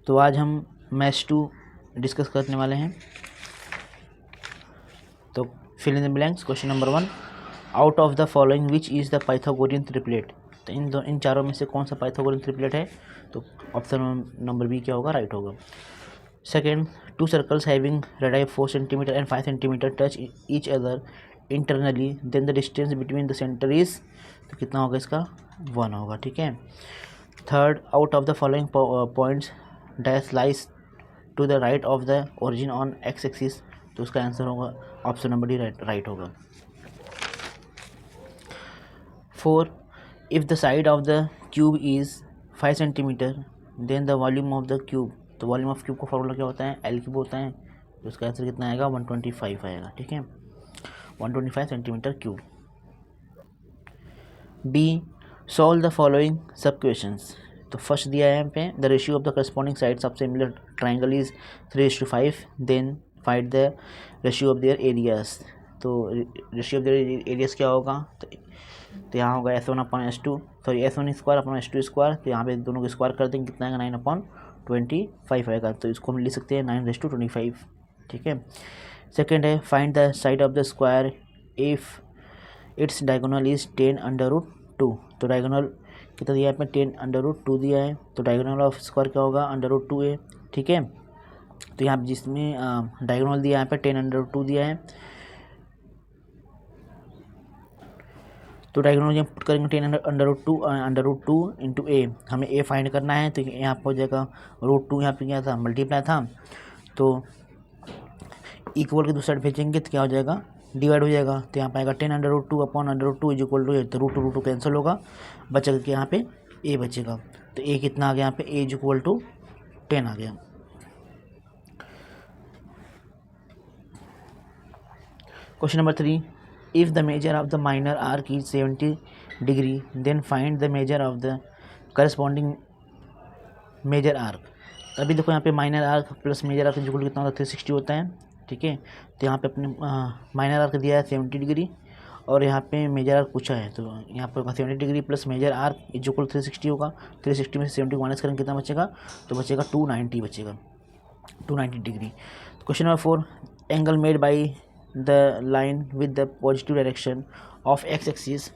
तो आज हम मैथ्स 2 डिस्कस करने वाले हैं। तो fill in the blanks. Question number 1, out of the following which is the Pythagorean triplet. तो इन चारों में से कौन सा पाइथागोरियन ट्रिपलेट है? तो ऑप्शन नंबर बी क्या होगा? राइट होगा। Second, two circles having radius 4 centimetre and 5 centimetre touch each other internally, then the distance between the centre is, तो कितना होगा इसका? 1 होगा। ठीक है। Third, out of the following points dash lies to the right of the origin on X axis, तो उसका answer होगा ऑप्शन नंबर डी, राइट होगा। 4, if the side of the cube is 5 centimetre then the volume of the cube, तो volume of cube का formula क्या होता है? L cube होता है। तो उसका आंसर कितना आएगा? 125 आएगा। ठीक है, 125 centimetre cube. B, solve the following sub questions. तो फर्स्ट दिया है यहाँ पे, the ratio of the corresponding sides of similar triangle is 3:5, then find the ratio of their areas. तो रेशियो ऑफ देयर एरियाज क्या होगा? तो यहाँ होगा S1/S2, सॉरी S1² तो यहाँ पे दोनों को स्क्वायर कर देंगे, कितना आएगा? 9/25 आएगा। तो इसको हम लिख सकते हैं 9:25। ठीक है। सेकेंड है, find the side of the square if its diagonal is 10√2। तो डायगोनल कितना दिया है? यहाँ पे 10√2 दिया है। तो डायगोनल ऑफ स्क्वायर क्या होगा? √2 है। ठीक है। तो यहाँ जिसमें डायगोनल दिया है यहाँ पे 10√2 दिया है, तो डायगोनल जब पुट करेंगे 10√2 इंटू ए, हमें ए फाइंड करना है। तो यहाँ पर हो जाएगा √2, यहाँ पे क्या था? मल्टीप्लाई था। तो इक्वल के दूसरी साइड भेजेंगे तो क्या हो जाएगा? डिवाइड हो जाएगा। तो यहाँ पर आएगा 10√2/√2 इज इक्वल टू, तो √2 कैंसिल होगा, बचेगा कि यहाँ पे ए बचेगा। तो ए कितना आ गया? यहाँ पे ए इज इक्वल टू 10 आ गया। Question number 3, if the measure of the minor arc is 70 degree then find the measure of the corresponding major arc. अभी देखो यहाँ पे minor arc plus major arc equal कितना होता है? 360 होता है। ठीक है। तो यहाँ पे अपने माइनर आर्क दिया है 70 डिग्री और यहाँ पे मेजर आर्क पूछा है, तो यहाँ पर 70 degree plus major arc is equal 360 होगा। 360 में से 70 माइनस करेंगे, कितना बचेगा? तो बचेगा 290 बचेगा, 290 degree. Question number 4, angle made by the line with the positive direction of x axis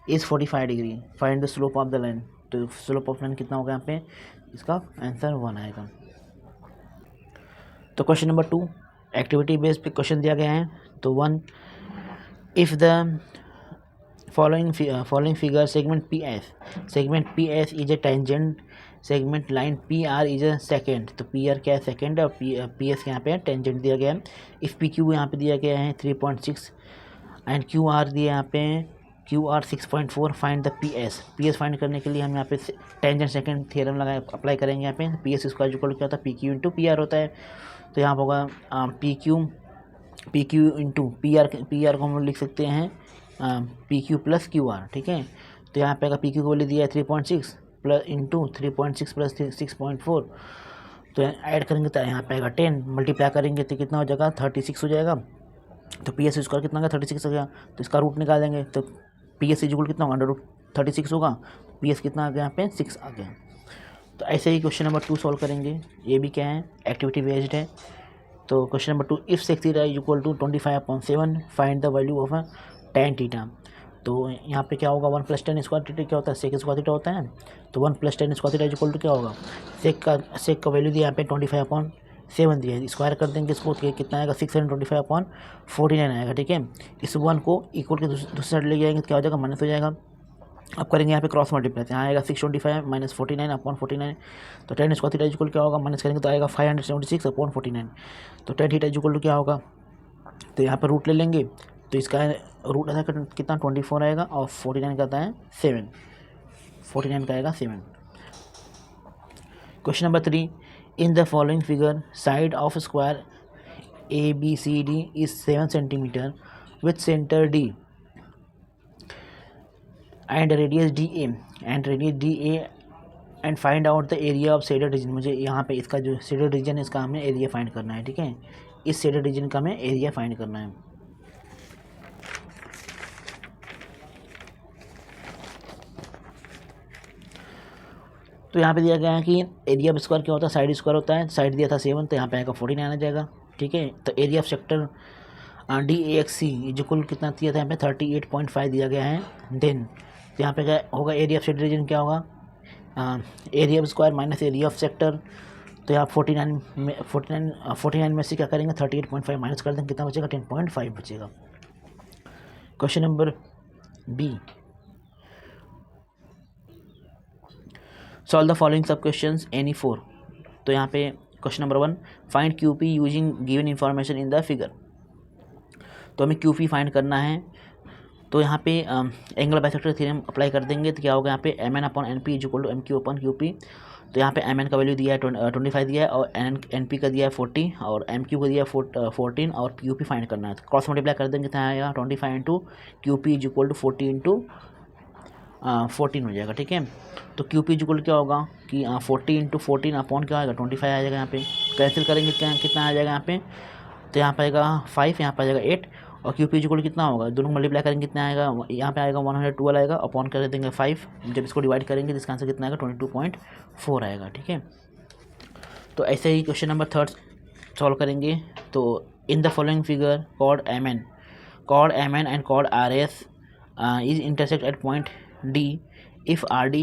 is 45 degree, find the slope of the line. तो स्लोप ऑफ लाइन कितना होगा यहाँ पे? इसका आंसर 1 आएगा। तो क्वेश्चन नंबर 2, एक्टिविटी बेस्ड पे question दिया गया है। तो 1, if the following figure segment PS is a tangent segment line PR is a secant, तो PR क्या है? सेकेंड, और PS यहाँ पे टेंजेंट दिया गया है। इफ़ PQ यहाँ पे दिया गया है 3.6 एंड QR दिया यहाँ पे QR 6.4, find the PS find करने के लिए हम यहाँ पे टेंजेंट सेकेंड थ्योरम अप्लाई करेंगे। यहाँ पे PS स्क्वायर इक्वल क्या होता है? PQ इंटू PR होता है। तो यहाँ होगा PQ इंटू PR को हम लिख सकते हैं PQ प्लस QR। ठीक है। तो यहाँ पे अगर PQ को वैल्यू दिया है 3.6 प्लस इंटू 3.6 प्लस 6.4, तो ऐड करेंगे तो यहाँ पे आएगा 10, मल्टीप्लाई करेंगे तो कितना हो जाएगा? 36 हो जाएगा। तो PS स्क्वायर कितना होगा? 36 हो गया। तो इसका रूट निकालेंगे तो PS इक्वल कितना होगा? √36 होगा। PS कितना आ गया? यहाँ पे 6 आ गया। तो ऐसे ही क्वेश्चन नंबर 2 सॉल्व करेंगे। ये भी क्या है? एक्टिविटी बेस्ड है। तो question number 2, if sec theta is equal to 25/7 find the value of tan theta. तो यहाँ पे क्या होगा? 1 + tan स्क्वायर थीटा क्या होता है? सेक स्क्वायर थीटा होता है। तो 1 + tan square theta is equal to क्या होगा? सेक का वैल्यू दिया यहाँ पे 25/7 दिया है, स्क्वायर कर देंगे इसको तो कितना आएगा? 625/49 आएगा। ठीक है। इस 1 को इक्वल के दूसरी साइड ले जाएंगे तो क्या हो जाएगा? माइनस हो जाएगा। अब करेंगे यहाँ पे क्रॉस मल्टीप्लाई, यहाँ आएगा 625 - 49/49। तो tan स्क्वायर थीटा इक्वल क्या होगा? माइनस करेंगे तो आएगा 576/49। तो tan थीटा इक्वल टू क्या होगा? तो यहाँ पर रूट ले लेंगे तो इसका रूट आता है कितना? 24 आएगा और 49 का आता है 7, 49 का आएगा 7। Question number 3, in the following figure side of square ABCD is 7 centimetre with centre D and radius DA and find out the area of shaded region. मुझे यहाँ पे इसका जो शेडेड रीजन है इसका हमें एरिया फाइंड करना है। ठीक है। इस शेडेड रीजन का हमें एरिया फाइंड करना है। तो तो यहाँ पे दिया गया है कि एरिया ऑफ स्क्वायर क्या होता है, साइड स्क्वायर होता है, साइड दिया था 7 तो यहाँ पे आएगा 49 आ जाएगा, ठीक है। तो area of sector DAXC equal कितना दिया था यहाँ पे 38.5 दिया गया है। देन तो यहाँ पे क्या होगा, एरिया ऑफ शेड रीजन क्या होगा, area of square minus area of sector. तो यहाँ 49 में से क्या करेंगे 38.5 माइनस कर देंगे, कितना बचेगा 10.5 बचेगा। Question number B, solve the following sub questions any 4। तो यहाँ पे question number 1, find QP using given information in the figure. तो हमें QP फाइंड करना है। तो यहाँ पे एंगल बाइसेक्टर थ्योरम अप्लाई कर देंगे तो क्या होगा, यहाँ पे MN/NP इक्वल टू MQ/QP। तो यहाँ पे MN का वैल्यू दिया है 25 दिया है, और NP का दिया है 40, और MQ का दिया है 14, और QP फाइंड करना है। तो क्रॉस मल्टीप्लाई कर देंगे कितना आएगा 25 into QP equal to 40 into 14 हो जाएगा, ठीक है। तो QP इक्वल क्या होगा कि 40 इंटू 14 अपॉन क्या आएगा 25 आ जाएगा। यहाँ पे कैंसिल करेंगे कितना आ जाएगा यहाँ पे, तो यहाँ पे आएगा 5, यहाँ पे आ जाएगा 8, और QP इक्वल कितना होगा, दोनों मल्टीप्लाई करेंगे कितना आएगा, यहाँ पे आएगा 112 आएगा, अपॉन कर देंगे 5, जब इसको डिवाइड करेंगे तो इसका आंसर कितना आएगा 22.4 आएगा, ठीक है। तो ऐसे ही क्वेश्चन नंबर 3 सॉल्व करेंगे। तो in the following figure chord MN and chord RS is intersect at point D if RD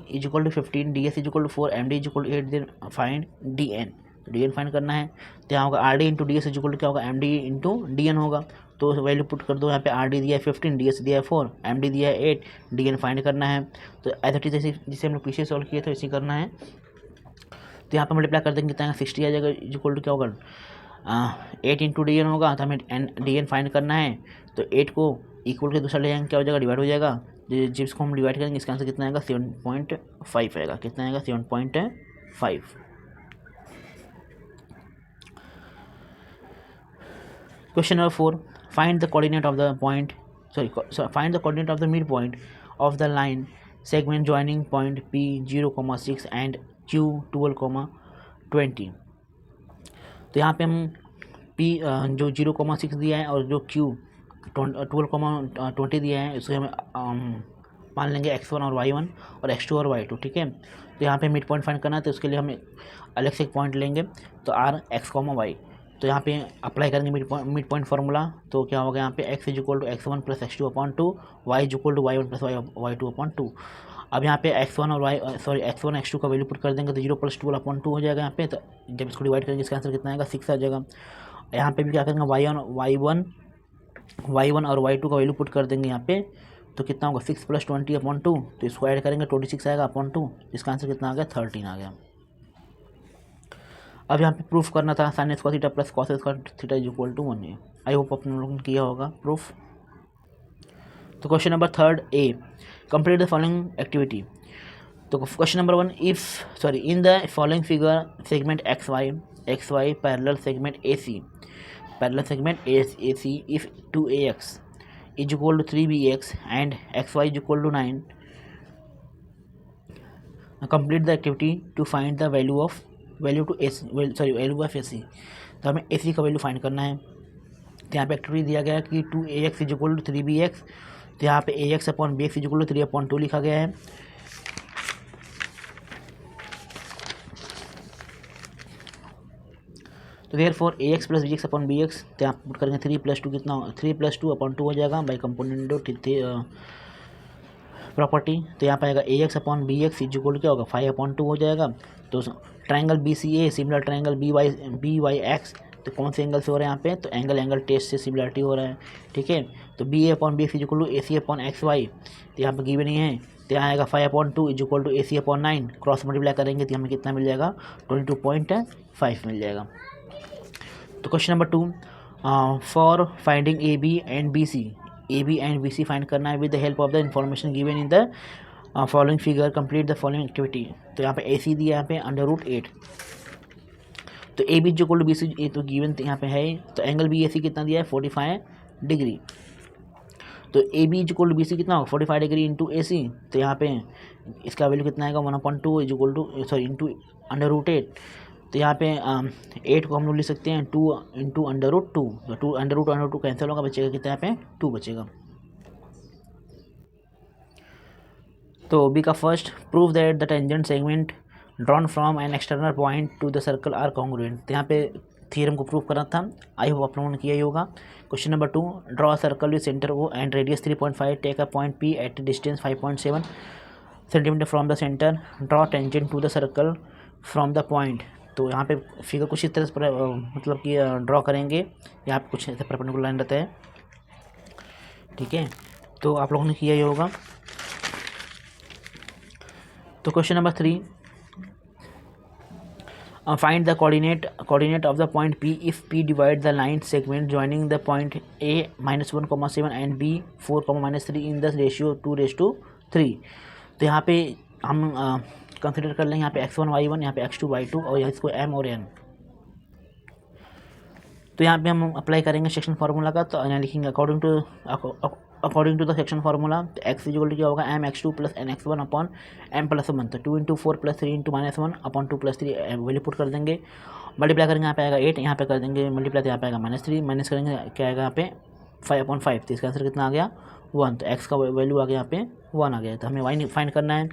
is equal to 15, DS is equal to 4, MD is equal to 8, then find DN। तो DN find करना है, तो यहाँ होगा RD into DS is equal to क्या होगा MD into DN होगा। तो वैल्यू पुट कर दो, यहाँ पे RD दिया है 15, DS दिया है 4, MD दिया है 8, DN फाइंड करना है। तो एज इट इज जिसे हम लोग पीछे सॉल्व किए थे इसी करना है। तो यहाँ पे मल्टीप्लाई कर देंगे कितना 60 आ जाएगा, इक्वल टू क्या होगा 8 इंटू DN होगा। तो हमें DN फाइंड करना है, तो 8 को इक्वल के दूसरा ले जाएंगे क्या हो जाएगा डिवाइड हो जाएगा, जिसको हम डिवाइड करेंगे इसका आंसर कितना आएगा 7.5 आएगा, कितना आएगा 7.5। Question number 4, find the coordinate of the point find the coordinate of the mid point of the line segment joining point P 0,6 and Q 12,20। तो यहाँ पे हम P जो 0,6 दिया है और जो Q 12,20 दिया है, इसको हम मान लेंगे x1 और y1 और x2 और y2, ठीक है। तो यहाँ पे मिड पॉइंट फाइंड करना है, तो उसके लिए हमें अलग से एक पॉइंट लेंगे, तो R x, y। तो यहाँ पे अप्लाई करेंगे मिड पॉइंट फार्मूला। तो क्या होगा यहाँ पे x is equal to x1 plus x2/2, y is equal to y1 plus y2/2। अब यहाँ पे x1 x2 का वैल्यू पुट कर देंगे तो 0 + 12/2 हो जाएगा यहाँ पे। तो जब इसको डिवाइड करेंगे इसका आंसर कितना आएगा 6 आ जाएगा। यहाँ पे भी क्या करेंगे y1 और y2 का वैल्यू पुट कर देंगे यहाँ पे, तो कितना होगा 6 + 20/2। तो इसको ऐड करेंगे 26 आएगा /2, इसका आंसर कितना आ गया 13 आ गया। अब यहाँ पे प्रूफ करना था sin square theta plus cos square theta is equal to 1 है। आई होप अपने लोगों ने किया होगा प्रूफ। तो question number 3 A, complete the following activity. तो question number 1, in the following figure segment XY parallel segment AC if 2AX is equal to 3BX and XY is equal to 9, complete the activity to find the value of AC। तो हमें AC का value find करना है। तो यहाँ पे activity दिया गया है कि 2AX is equal to 3BX। तो यहाँ पे AX/BX इज इक्वल टू 3/2 लिखा गया है। तो देयरफॉर AX + BX/BX, तो यहाँ पुट करेंगे 3 + 2 कितना 3 + 2/2 हो जाएगा बाई कंपोनेंट प्रॉपर्टी। तो यहाँ पर आएगा AX/BX इज इक्वल क्या होगा 5/2 हो जाएगा। तो triangle BCA similar triangle BYX, तो कौन से एंगल से हो रहा है यहाँ पे, तो एंगल टेस्ट से सिमिलरिटी हो रहा है, ठीक है। तो BA/BX is equal to AC/XY, तो यहाँ पर गिवन ही है। तो यहाँ आएगा 5/2 is equal to AC/9, cross multiply करेंगे तो हमें कितना मिल जाएगा 22.5 मिल जाएगा। तो question number 2, for finding AB and BC find करना है with the help of the information given in the following figure, complete the following activity. तो यहाँ पे AC दिया यहाँ पे √8। तो AB जो इक्वल टू BC ये तो गिवन यहाँ पे है। तो एंगल BAC कितना दिया है 45 डिग्री। तो AB is equal to BC कितना होगा 45 डिग्री इंटू AC। तो यहाँ पे इसका वैल्यू कितना आएगा 1/2 इज इक्वल टू इंटू √8। तो यहाँ पे 8 को हम लोग लिख सकते हैं 2 इंटू √2। तो 2 √2 कैंसिल होगा, बचेगा कितना यहाँ पे 2 बचेगा। तो बी का first, prove that the tangent segment drawn from an external point to the circle are congruent. तो यहाँ पे थ्योरम को प्रूव करना था, आई होप आप लोगों ने किया ही होगा। Question number 2, draw a circle with centre O and radius 3.5, take a point P at distance 5.7 centimetre from the centre, draw tangent to the circle from the point. तो यहाँ पे फिगर कुछ इस तरह से मतलब कि ड्रॉ करेंगे, यहाँ पे कुछ ऐसे परपेंडिकुलर लाइन रहता है, ठीक है। तो आप लोगों ने किया ही होगा। तो question number 3, find the coordinate of the point P if P divide the line segment joining the point A -1,7 and B 4, -3 in the ratio 2:3। तो यहाँ पे हम कंसिडर कर लेंगे यहाँ पे x1 y1, यहाँ पे x2 y2 और यहाँ इसको m और n। तो यहाँ पे हम अप्लाई करेंगे सेक्शन फार्मूला का। तो यहाँ लिखेंगे according to the section formula, तो x इक्वल क्या होगा m(x2 + n(x1) अपॉन m+1। तो 2 × 4 + 3 × -1 अपॉन 2 + 3 वैल्यू पुट कर देंगे, मल्टीप्लाई करेंगे, यहाँ पे आएगा 8, यहाँ पे कर देंगे मल्टीप्लाई, तो यहाँ पे आएगा -3, माइनस करेंगे क्या आएगा यहाँ पे 5/5। तो इसका आंसर कितना आ गया 1। तो x का वैल्यू आ गया यहाँ पे 1 आ गया। तो हमें y फाइंड करना है।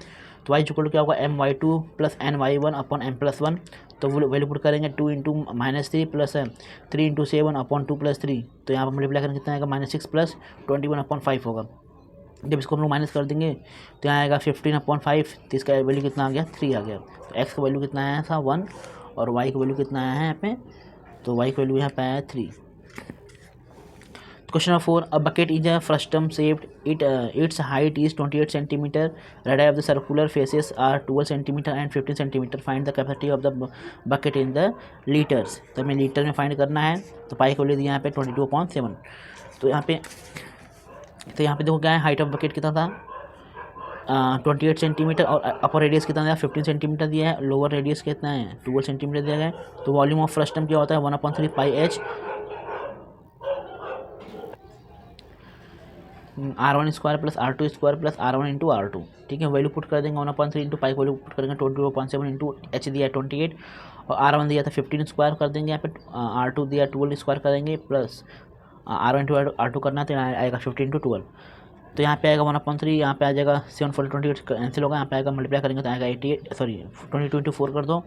तो y इक्वल क्या होगा my2 + ny1 अपॉन m+1। तो वैल्यू पुट करेंगे 2 × -3 + 3 × 7 अपॉन 2 + 3। तो यहाँ पर मल्टीप्लाई करेंगे कितना आएगा -6 + 21/5 होगा। जब इसको हम लोग माइनस कर देंगे तो यहाँ आएगा 15/5। तो इसका वैल्यू कितना आ गया 3 आ गया। तो x का वैल्यू कितना आया था 1 और y का वैल्यू कितना आया है यहाँ पे, तो y का वैल्यू यहाँ पे आया है 3। Question number 4, a bucket is a frustum shaped. Its height is 28 centimeter. Radii of the circular faces are 12 centimeter and 15 centimeter. Find the capacity of the bucket in the liters। तो हमें litre में find करना है। तो पाई को ले दिया यहाँ पे 22/7। तो यहाँ पे देखो क्या है, हाइट ऑफ बकेट कितना था 28 सेंटीमीटर और अपर रेडियस कितना दिया 15 सेंटीमीटर दिया है, लोअर रेडियस कितना है 12 सेंटीमीटर दिया गया है। तो वॉल्यूम ऑफ फ्रस्टम क्या होता है 1/3 πh r1² + r2² + r1 × r2। ठीक है, वैल्यू पुट कर देंगे 1/3 × पाई, वैल्यू पुट करेंगे 22/7 × h दिया 28 और r1 दिया था 15² कर देंगे, यहाँ पे r2 दिया 12² करेंगे प्लस r1 × r2 करना है, तो यहाँ आएगा 15 × 12। तो यहाँ पे आएगा 1/3, यहाँ पे आ जाएगा 7/28 कैंसिल होगा, यहाँ पे आएगा मल्टीप्लाई करेंगे तो आएगा 22 × 4 कर दो,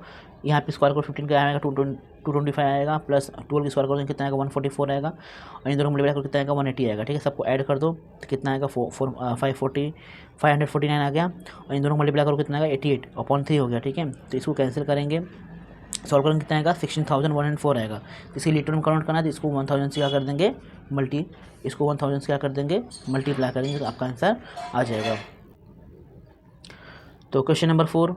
यहाँ पे स्क्वायर को 15 का आएगा 225 आएगा, प्लस 12 की स्क्वायर करेंगे कितना आएगा 144 आएगा, और इन दोनों मल्टीप्लाई कर कितना आएगा 180 आएगा। ठीक है, सबको ऐड कर दो तो कितना आएगा 549 आ गया, और इन दोनों मल्टीप्लाई करो कितना आएगा 88/3 हो गया। ठीक है, तो इसको कैंसिल करेंगे, सॉल्व करेंगे कितना आएगा 16,104 आएगा। इसी लीटर में काउंट करना है तो इसको 1000 से क्या कर देंगे इसको 1000 से क्या कर देंगे मल्टीप्लाई करेंगे, तो आपका आंसर आ जाएगा। तो question number 4,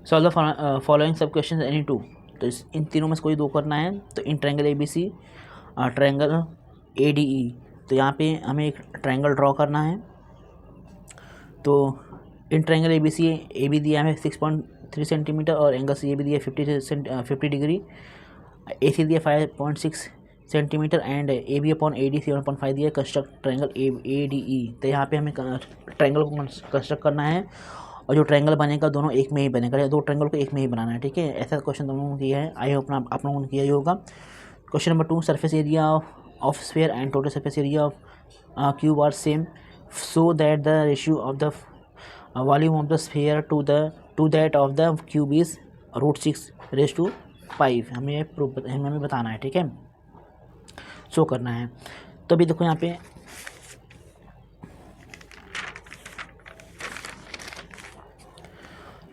solve the following सब क्वेश्चन एनी टू। तो इन तीनों में से कोई दो करना है। तो इन ट्रायंगल ABC, ट्रायंगल ADE, तो यहाँ पे हमें एक ट्रायंगल ड्रॉ करना है। तो इन ट्रायंगल ABC AB दिया है 6.3 सेंटीमीटर और एंगल CAB दिया 50 डिग्री, AC दिया 5.6 सेंटीमीटर एंड AB/AD 7.5 दिया। Construct triangle ADE। तो यहाँ पे हमें ट्रायंगल को कंस्ट्रक्ट करना है और जो ट्रायंगल बनेगा दोनों एक में ही बनेगा, दो ट्रायंगल को एक में ही बनाना है। ठीक है, ऐसा क्वेश्चन तुम लोगों ने किया है, आई होप आप लोगों ने किया ही होगा। Question number 2, surface area of sphere and total surface area of cube are same so that the ratio of the volume of the sphere to that of the cube is √6/5। हमें बताना है। ठीक है, शो करना है। तो अभी देखो यहाँ पे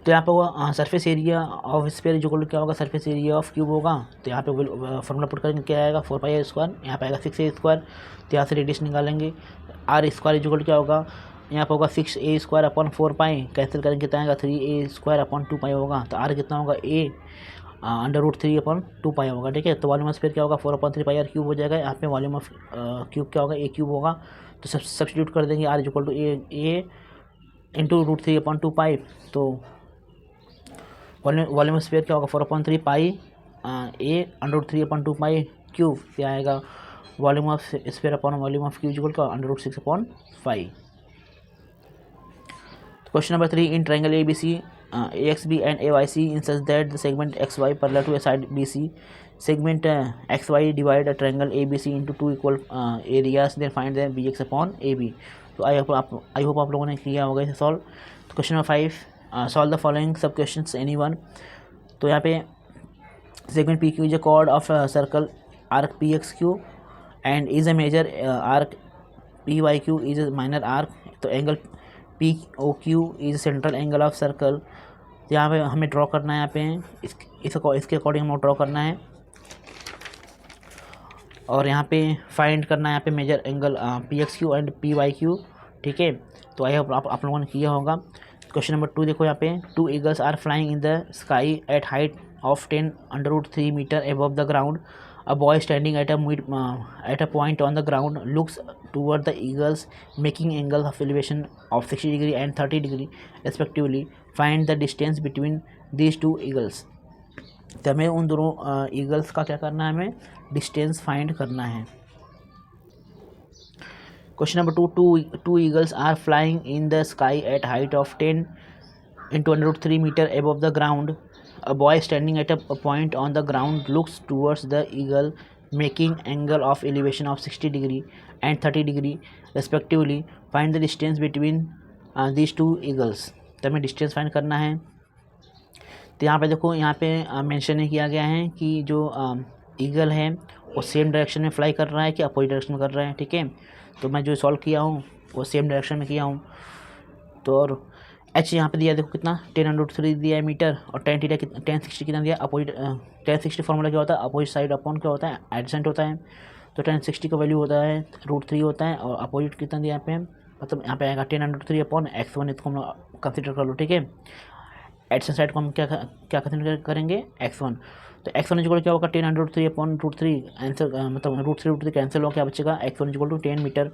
तो यहाँ पे होगा सरफेस एरिया ऑफ स्फीयर जो क्या होगा सरफेस एरिया ऑफ क्यूब होगा। तो यहाँ पे फॉर्मूला पुट करेंगे क्या आएगा 4πa², यहाँ पे आएगा 6a²। तो यहाँ से रेडियस निकालेंगे r² जो क्या होगा यहाँ पे होगा 6a²/4π, कैंसिल करेंगे कितना आएगा 3a²/2π होगा। तो r कितना होगा a √3/2π होगा। ठीक है, तो वॉल्यूम ऑफ स्फीयर क्या होगा 4/3πr³ हो जाएगा। यहाँ पे वॉल्यूम ऑफ क्यूब क्या होगा a³ होगा। तो सब्स्टिट्यूट कर देंगे r = a × √3/2π। तो वॉल्यूम ऑफ स्फीयर क्या होगा 4/3π a √3/2π क्यूब, क्या आएगा volume of sphere upon volume of cube equal to √6/5। Question number 3, in triangle ABC AXB and AYC in such that the segment XY parallel to a side BC, segment XY divide a triangle ABC into two equal areas, then find the BX/AB। तो I hope आप लोगों ने किया होगा इसे solve. तो question number 5, solve the following sub questions any one. तो यहाँ पे segment P Q is a chord of circle arc P X Q and is a major arc P Y Q is a minor arc. तो angle P O Q is central angle of circle. यहाँ पे हमें draw करना है, यहाँ पे इसके according हमें ड्रॉ करना है और यहाँ पे फाइंड करना है यहाँ पे measure angle P X Q and P Y Q. ठीक है, तो आई होप आप लोगों ने किया होगा। क्वेश्चन नंबर 2 देखो, यहाँ पे 2 eagles are flying in the sky at height of 10√3 metre above the ground. A boy standing at a point on the ground looks toward the eagles, making angles of elevation of 60 degree and 30 degree respectively. Find the distance between these two eagles. तो हमें उन दोनों eagles का क्या करना है, हमें distance find करना है। Question number 2, two eagles are flying in the sky at height of 10 into 103 meter above the ground. A boy standing at a point on the ground looks towards the eagle, making angle of elevation of 60 degree and 30 degree respectively. Find the distance between these two eagles. तो हमें distance find करना है। तो यहाँ पे देखो, यहाँ पे मेंशन नहीं किया गया है कि जो ईगल है वो सेम डायरेक्शन में फ्लाई कर रहा है कि अपोजिट डायरेक्शन में कर रहा है। ठीक है, तो मैं जो सॉल्व किया हूँ वो सेम डायरेक्शन में किया हूँ। तो और एच यहाँ पे दिया देखो कितना 10√3 दिया है मीटर और 1060 कितना दिया अपोजिट। 1060 फॉर्मूला क्या होता है, अपोजिट साइड अपॉन क्या होता है, एडजेसेंट होता है। तो 1060 का वैल्यू होता है √3 होता है और अपोजिट कितना दिया यहाँ पे, मतलब यहाँ पे आएगा 10√3 अपॉन x1, इसको हम कंसिडर कर लो। ठीक है, एडजेसेंट साइड को हम क्या कंसिडर करेंगे, x1। तो x1 इक्वल क्या होगा 10√3 अपॉन √3, आंसर मतलब √3 कैंसिल हो, क्या बचेगा x1 इक्वल टू 10 मीटर।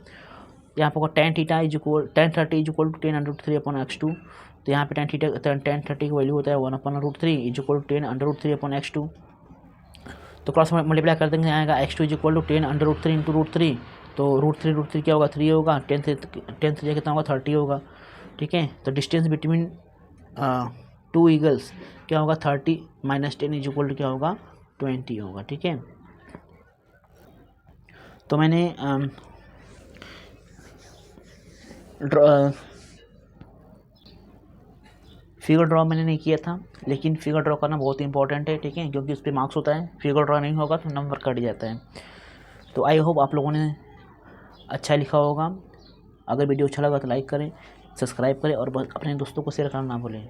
यहाँ पर tan theta is equal 1030 is equal to 10√3 upon x2। तो यहाँ पे tan 30 का वैल्यू होता है 1/√3 is equal to 10√3 upon x2। तो क्रॉस मल्टीप्लाई कर देंगे, आएगा x2 is equal to 10√3 into √3। तो √3 क्या होगा 3 होगा, 10 3 कितना होगा 30 होगा। ठीक है, तो डिस्टेंस बिटवीन 2 ईगल्स क्या होगा 30 - 10 इज इक्वल टू क्या होगा 20 होगा। ठीक है, तो मैंने फिगर ड्रॉ मैंने नहीं किया था, लेकिन फिगर ड्रॉ करना बहुत इंपॉर्टेंट है। ठीक है, क्योंकि उस पर मार्क्स होता है, फिगर ड्रॉ नहीं होगा तो नंबर कट जाता है। तो आई होप आप लोगों ने अच्छा लिखा होगा। अगर वीडियो अच्छा लगा तो लाइक करें, सब्सक्राइब करें और अपने दोस्तों को शेयर करना ना भूलें।